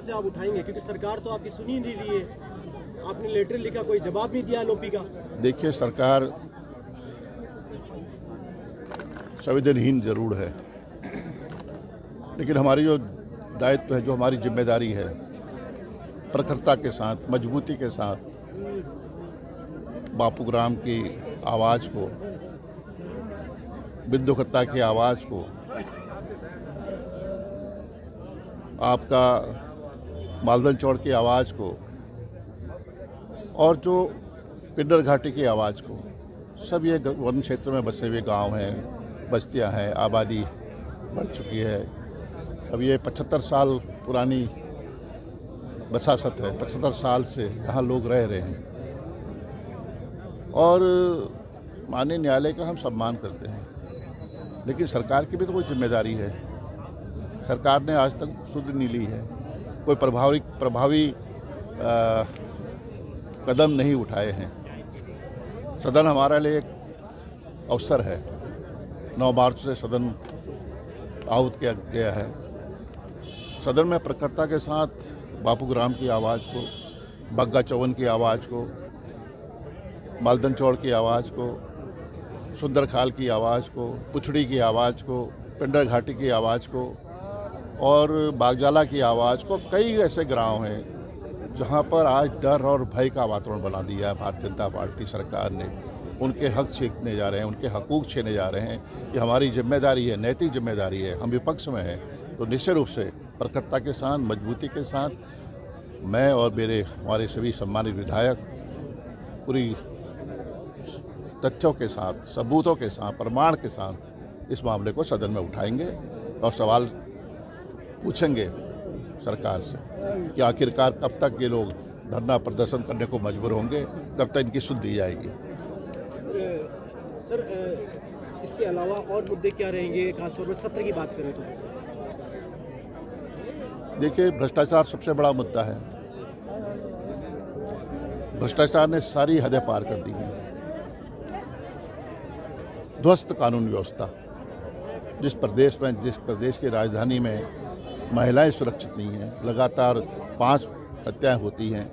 से आप उठाएंगे, क्योंकि सरकार तो आपकी सुनी नहीं रही है। आपने लेटर लिखा, कोई जवाब नहीं दिया एलओपी का। देखिए, सरकार संवेदनहीन जरूर है, लेकिन हमारी जो दायित्व है, जो हमारी जिम्मेदारी है, प्रखरता के साथ, मजबूती के साथ बापूराम की आवाज़ को, बिंदु-खत्ता की आवाज़ को, आपका मालदन चौड़ की आवाज़ को और जो पिंडर घाटी की आवाज़ को, सब ये वन क्षेत्र में बसे हुए गांव हैं, बस्तियां हैं, आबादी बढ़ चुकी है। अब ये 75 साल पुरानी बसासत है, 75 साल से यहाँ लोग रह रहे हैं और माननीय न्यायालय का हम सम्मान करते हैं, लेकिन सरकार की भी तो कोई जिम्मेदारी है। सरकार ने आज तक सुध नहीं ली है, कोई प्रभावी कदम नहीं उठाए हैं। सदन हमारे लिए एक अवसर है। 9 मार्च से सदन आहूत किया गया है। सदन में प्रखरता के साथ बापूराम की आवाज़ को, बग्गा चौवन की आवाज़ को, मालदन चौड़ की आवाज़ को, सुंदरखाल की आवाज़ को, पुछड़ी की आवाज़ को, पिंडर घाटी की आवाज़ को और बागजाला की आवाज़ को, कई ऐसे गांव हैं जहां पर आज डर और भय का वातावरण बना दिया है भारतीय जनता पार्टी सरकार ने। उनके हक छीनने जा रहे हैं, उनके हकूक़ छीने जा रहे हैं। ये हमारी जिम्मेदारी है, नैतिक जिम्मेदारी है। हम विपक्ष में हैं तो निश्चित रूप से प्रखरता के साथ, मजबूती के साथ मैं और हमारे सभी सम्मानित विधायक पूरी तथ्यों के साथ, सबूतों के साथ, प्रमाण के साथ इस मामले को सदन में उठाएंगे और सवाल पूछेंगे सरकार से कि आखिरकार कब तक ये लोग धरना प्रदर्शन करने को मजबूर होंगे, कब तक इनकी सुध दी जाएगी। सर, इसके अलावा और मुद्दे क्या रहेंगे, खासतौर पर सत्र की बात करें तो? देखिए, भ्रष्टाचार सबसे बड़ा मुद्दा है। भ्रष्टाचार ने सारी हदें पार कर दी हैं। ध्वस्त कानून व्यवस्था, जिस प्रदेश की राजधानी में महिलाएं सुरक्षित नहीं हैं, लगातार 5 हत्याएं होती हैं,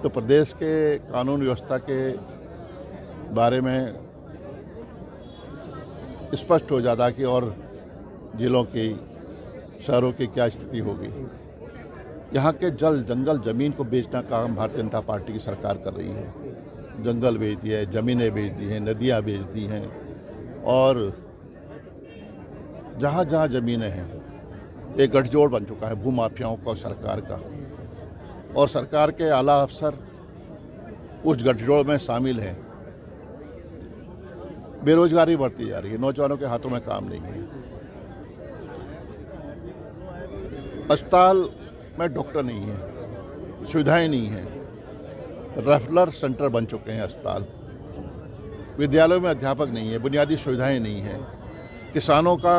तो प्रदेश के कानून व्यवस्था के बारे में स्पष्ट हो जाता कि और जिलों की, शहरों की क्या स्थिति होगी। यहाँ के जल, जंगल, जमीन को बेचना काम भारतीय जनता पार्टी की सरकार कर रही है। जंगल बेच दिए हैं, ज़मीनें बेच दी हैं, नदियाँ बेच दी हैं और जहाँ जहाँ ज़मीनें हैं, एक गठजोड़ बन चुका है भूमाफियाओं का और सरकार का, और सरकार के आला अफसर उस गठजोड़ में शामिल हैं। बेरोजगारी बढ़ती जा रही है, नौजवानों के हाथों में काम नहीं है। अस्पताल में डॉक्टर नहीं है, सुविधाएं नहीं है, रेफरल सेंटर बन चुके हैं अस्पताल, विद्यालयों में अध्यापक नहीं है, बुनियादी सुविधाएं नहीं है, किसानों का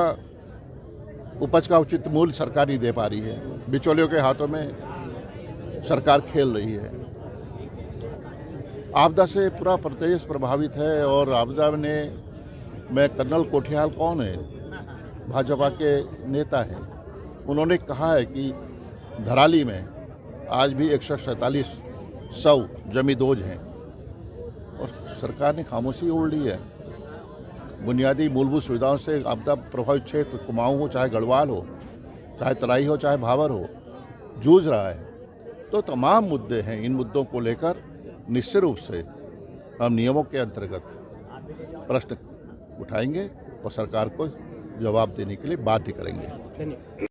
उपज का उचित मूल्य सरकार नहीं दे पा रही है, बिचौलियों के हाथों में सरकार खेल रही है। आपदा से पूरा प्रदेश प्रभावित है और आपदा में कर्नल कोठियाल कौन है, भाजपा के नेता हैं, उन्होंने कहा है कि धराली में आज भी 147 जमींदोज हैं और सरकार ने खामोशी ओढ़ ली है। बुनियादी मूलभूत सुविधाओं से आपदा प्रभावित क्षेत्र, कुमाऊं हो चाहे गढ़वाल हो, चाहे तराई हो चाहे भावर हो, जूझ रहा है। तो तमाम मुद्दे हैं। इन मुद्दों को लेकर निश्चित रूप से हम नियमों के अंतर्गत प्रश्न उठाएंगे और सरकार को जवाब देने के लिए बाध्य करेंगे।